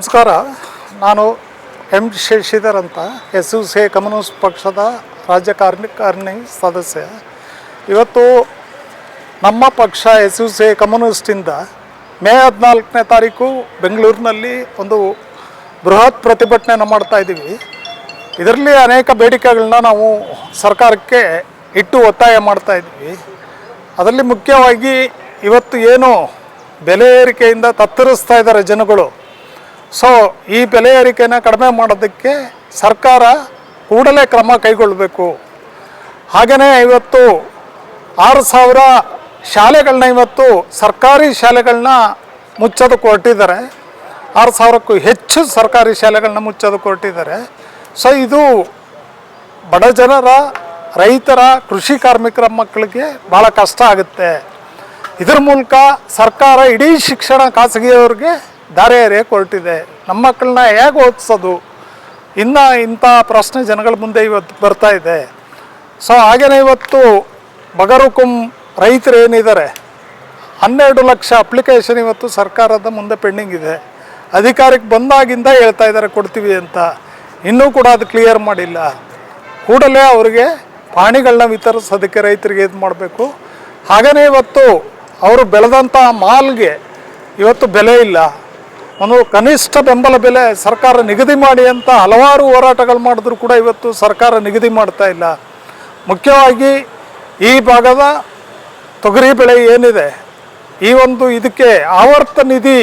ನಮಸ್ಕಾರ. ನಾನು ಎಂ ಶಶಿಧರ್ ಅಂತ SUC ಕಮ್ಯುನಿಸ್ಟ್ ಪಕ್ಷದ ರಾಜ್ಯ ಕಾರ್ಯಕಾರಿಣಿ ಸದಸ್ಯ. ಇವತ್ತು ನಮ್ಮ ಪಕ್ಷ SUC ಕಮ್ಯುನಿಸ್ಟಿಂದ ಮೇ 14ನೇ ತಾರೀಕು ಬೆಂಗಳೂರಿನಲ್ಲಿ ಒಂದು ಬೃಹತ್ ಪ್ರತಿಭಟನೆಯನ್ನು ಮಾಡ್ತಾಯಿದ್ದೀವಿ. ಇದರಲ್ಲಿ ಅನೇಕ ಬೇಡಿಕೆಗಳನ್ನ ನಾವು ಸರ್ಕಾರಕ್ಕೆ ಇಟ್ಟು ಒತ್ತಾಯ ಮಾಡ್ತಾಯಿದ್ವಿ. ಅದರಲ್ಲಿ ಮುಖ್ಯವಾಗಿ ಇವತ್ತು ಏನು ಬೆಲೆ ಏರಿಕೆಯಿಂದ ತತ್ತರಿಸ್ತಾ ಇದ್ದಾರೆ ಜನಗಳು. ಸೊ ಈ ಬೆಲೆ ಏರಿಕೆಯನ್ನು ಕಡಿಮೆ ಮಾಡೋದಕ್ಕೆ ಸರ್ಕಾರ ಕೂಡಲೇ ಕ್ರಮ ಕೈಗೊಳ್ಳಬೇಕು. ಹಾಗೆಯೇ ಇವತ್ತು 6,000 ಶಾಲೆಗಳನ್ನ ಇವತ್ತು ಸರ್ಕಾರಿ ಶಾಲೆಗಳನ್ನ ಮುಚ್ಚೋದಕ್ಕೆ ಹೊರಟಿದ್ದಾರೆ. 6,000ಕ್ಕೂ ಹೆಚ್ಚು ಸರ್ಕಾರಿ ಶಾಲೆಗಳನ್ನ ಮುಚ್ಚೋದಕ್ಕೆ ಹೊರಟಿದ್ದಾರೆ. ಸೊ ಇದು ಬಡ ಜನರ, ರೈತರ, ಕೃಷಿ ಕಾರ್ಮಿಕರ ಮಕ್ಕಳಿಗೆ ಭಾಳ ಕಷ್ಟ ಆಗುತ್ತೆ. ಇದರ ಮೂಲಕ ಸರ್ಕಾರ ಇಡೀ ಶಿಕ್ಷಣ ಖಾಸಗಿಯವ್ರಿಗೆ ದಾರಿ ಎರೆಯಕ್ಕೆ ಹೊರಟಿದೆ. ನಮ್ಮ ಮಕ್ಕಳನ್ನ ಹೇಗೆ ಓದಿಸೋದು, ಇನ್ನು ಇಂಥ ಪ್ರಶ್ನೆ ಜನಗಳ ಮುಂದೆ ಇವತ್ತು ಬರ್ತಾ ಇದೆ. ಸೊ ಹಾಗೆಯೇ ಇವತ್ತು ಬಗರುಕುಂ ರೈತರು ಏನಿದ್ದಾರೆ, 12 ಲಕ್ಷ ಅಪ್ಲಿಕೇಶನ್ ಇವತ್ತು ಸರ್ಕಾರದ ಮುಂದೆ ಪೆಂಡಿಂಗ್ ಇದೆ. ಅಧಿಕಾರಕ್ಕೆ ಬಂದಾಗಿಂದ ಹೇಳ್ತಾ ಇದ್ದಾರೆ ಕೊಡ್ತೀವಿ ಅಂತ, ಇನ್ನೂ ಕೂಡ ಅದು ಕ್ಲಿಯರ್ ಮಾಡಿಲ್ಲ. ಕೂಡಲೇ ಅವರಿಗೆ ಪಾಣಿಗಳನ್ನ ವಿತರಿಸೋದಕ್ಕೆ ರೈತರಿಗೆ ಇದು ಮಾಡಬೇಕು. ಹಾಗೆಯೇ ಇವತ್ತು ಅವರು ಬೆಳೆದಂಥ ಮಾಲ್ಗೆ ಇವತ್ತು ಬೆಲೆ ಇಲ್ಲ. ಒಂದು ಕನಿಷ್ಠ ಬೆಂಬಲ ಬೆಲೆ ಸರ್ಕಾರ ನಿಗದಿ ಮಾಡಿ ಅಂತ ಹಲವಾರು ಹೋರಾಟಗಳು ಮಾಡಿದ್ರು ಕೂಡ ಇವತ್ತು ಸರ್ಕಾರ ನಿಗದಿ ಮಾಡ್ತಾ ಇಲ್ಲ. ಮುಖ್ಯವಾಗಿ ಈ ಭಾಗದ ತೊಗರಿ ಬೆಳೆ ಏನಿದೆ, ಈ ಒಂದು ಇದಕ್ಕೆ ಆವರ್ತ ನಿಧಿ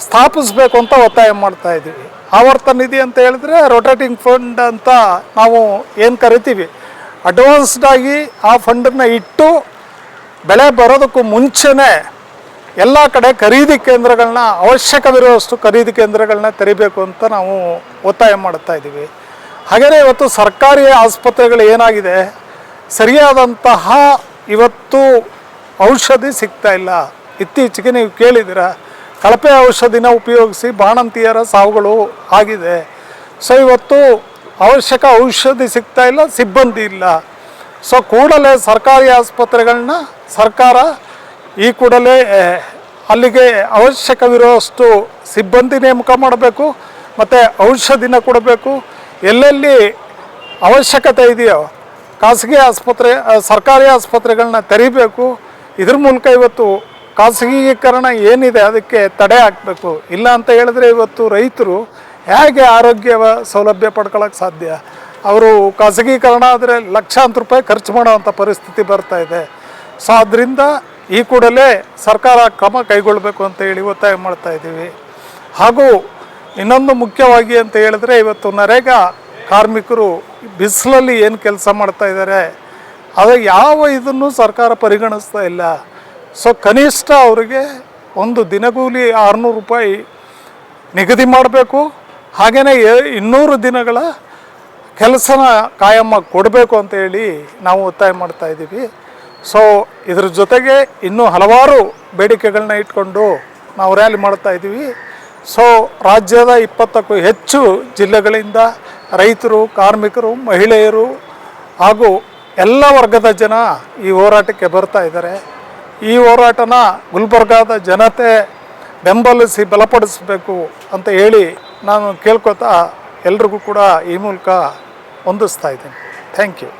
ಸ್ಥಾಪಿಸಬೇಕು ಅಂತ ಒತ್ತಾಯ ಮಾಡ್ತಾ ಇದ್ದೀವಿ. ಆವರ್ತ ನಿಧಿ ಅಂತ ಹೇಳಿದ್ರೆ ರೊಟೇಟಿಂಗ್ ಫಂಡ್ ಅಂತ ನಾವು ಏನು ಕರಿತೀವಿ. ಅಡ್ವಾನ್ಸ್ಡಾಗಿ ಆ ಫಂಡನ್ನು ಇಟ್ಟು ಬೆಳೆ ಬರೋದಕ್ಕೂ ಮುಂಚೆನೇ ಎಲ್ಲ ಕಡೆ ಖರೀದಿ ಕೇಂದ್ರಗಳನ್ನ, ಅವಶ್ಯಕವಿರುವಷ್ಟು ಖರೀದಿ ಕೇಂದ್ರಗಳನ್ನ ತೆರಿಬೇಕು ಅಂತ ನಾವು ಒತ್ತಾಯ ಮಾಡ್ತಾ ಇದ್ದೀವಿ. ಹಾಗೆಯೇ ಇವತ್ತು ಸರ್ಕಾರಿ ಆಸ್ಪತ್ರೆಗಳು ಏನಾಗಿದೆ, ಸರಿಯಾದಂತಹ ಇವತ್ತು ಔಷಧಿ ಸಿಗ್ತಾ ಇಲ್ಲ. ಇತ್ತೀಚೆಗೆ ನೀವು ಕೇಳಿದ್ದೀರ, ಕಳಪೆ ಔಷಧಿನ ಉಪಯೋಗಿಸಿ ಬಾಣಂತಿಯರ ಸಾವುಗಳು ಆಗಿದೆ. ಸೊ ಇವತ್ತು ಅವಶ್ಯಕ ಔಷಧಿ ಸಿಗ್ತಾ ಇಲ್ಲ, ಸಿಬ್ಬಂದಿ ಇಲ್ಲ. ಸೊ ಕೂಡಲೇ ಸರ್ಕಾರಿ ಆಸ್ಪತ್ರೆಗಳನ್ನ ಸರ್ಕಾರ ಈ ಕೂಡಲೇ ಅಲ್ಲಿಗೆ ಅವಶ್ಯಕವಿರುವಷ್ಟು ಸಿಬ್ಬಂದಿ ನೇಮಕ ಮಾಡಬೇಕು ಮತ್ತು ಔಷಧಿನ ಕೊಡಬೇಕು. ಎಲ್ಲೆಲ್ಲಿ ಅವಶ್ಯಕತೆ ಇದೆಯೋ ಖಾಸಗಿ ಆಸ್ಪತ್ರೆ, ಸರ್ಕಾರಿ ಆಸ್ಪತ್ರೆಗಳನ್ನ ತೆರಿಬೇಕು. ಇದ್ರ ಮೂಲಕ ಇವತ್ತು ಖಾಸಗೀಕರಣ ಏನಿದೆ ಅದಕ್ಕೆ ತಡೆ ಹಾಕಬೇಕು. ಇಲ್ಲ ಅಂತ ಹೇಳಿದ್ರೆ ಇವತ್ತು ರೈತರು ಹೇಗೆ ಆರೋಗ್ಯ ಸೌಲಭ್ಯ ಪಡ್ಕೊಳ್ಳೋಕ್ಕೆ ಸಾಧ್ಯ? ಅವರು ಖಾಸಗೀಕರಣ ಆದರೆ ಲಕ್ಷಾಂತರ ರೂಪಾಯಿ ಖರ್ಚು ಮಾಡೋವಂಥ ಪರಿಸ್ಥಿತಿ ಬರ್ತಾ ಇದೆ. ಸೊ ಆದ್ದರಿಂದ ಈ ಕೂಡಲೇ ಸರ್ಕಾರ ಕ್ರಮ ಕೈಗೊಳ್ಳಬೇಕು ಅಂತ ಹೇಳಿ ಒತ್ತಾಯ ಮಾಡ್ತಾ ಇದ್ದೀವಿ. ಹಾಗೂ ಇನ್ನೊಂದು ಮುಖ್ಯವಾಗಿ ಅಂತ ಹೇಳಿದ್ರೆ, ಇವತ್ತು ನರೇಗಾ ಕಾರ್ಮಿಕರು ಬಿಸಿಲಲ್ಲಿ ಏನು ಕೆಲಸ ಮಾಡ್ತಾ ಇದ್ದಾರೆ, ಅದು ಯಾವ ಇದನ್ನು ಸರ್ಕಾರ ಪರಿಗಣಿಸ್ತಾ ಇಲ್ಲ. ಸೊ ಕನಿಷ್ಠ ಅವರಿಗೆ ಒಂದು ದಿನಗೂಲಿ 600 ರೂಪಾಯಿ ನಿಗದಿ ಮಾಡಬೇಕು. ಹಾಗೆಯೇ 200 ದಿನಗಳ ಕೆಲಸನ ಕಾಯಮ್ಮ ಕೊಡಬೇಕು ಅಂತ ಹೇಳಿ ನಾವು ಒತ್ತಾಯ ಮಾಡ್ತಾ ಇದ್ದೀವಿ. ಸೊ ಇದ್ರ ಜೊತೆಗೆ ಇನ್ನೂ ಹಲವಾರು ಬೇಡಿಕೆಗಳನ್ನ ಇಟ್ಕೊಂಡು ನಾವು ರ್ಯಾಲಿ ಮಾಡ್ತಾ ಇದ್ದೀವಿ. ಸೊ ರಾಜ್ಯದ 20ಕ್ಕೂ ಹೆಚ್ಚು ಜಿಲ್ಲೆಗಳಿಂದ ರೈತರು, ಕಾರ್ಮಿಕರು, ಮಹಿಳೆಯರು ಹಾಗೂ ಎಲ್ಲ ವರ್ಗದ ಜನ ಈ ಹೋರಾಟಕ್ಕೆ ಬರ್ತಾ ಇದ್ದಾರೆ. ಈ ಹೋರಾಟನ ಗುಲ್ಬರ್ಗಾದ ಜನತೆ ಬೆಂಬಲಿಸಿ ಬಲಪಡಿಸಬೇಕು ಅಂತ ಹೇಳಿ ನಾನು ಕೇಳ್ಕೊತಾ ಎಲ್ರಿಗೂ ಕೂಡ ಈ ಮೂಲಕ ಹೊಂದಿಸ್ತಾ ಇದ್ದೀನಿ. Thank you.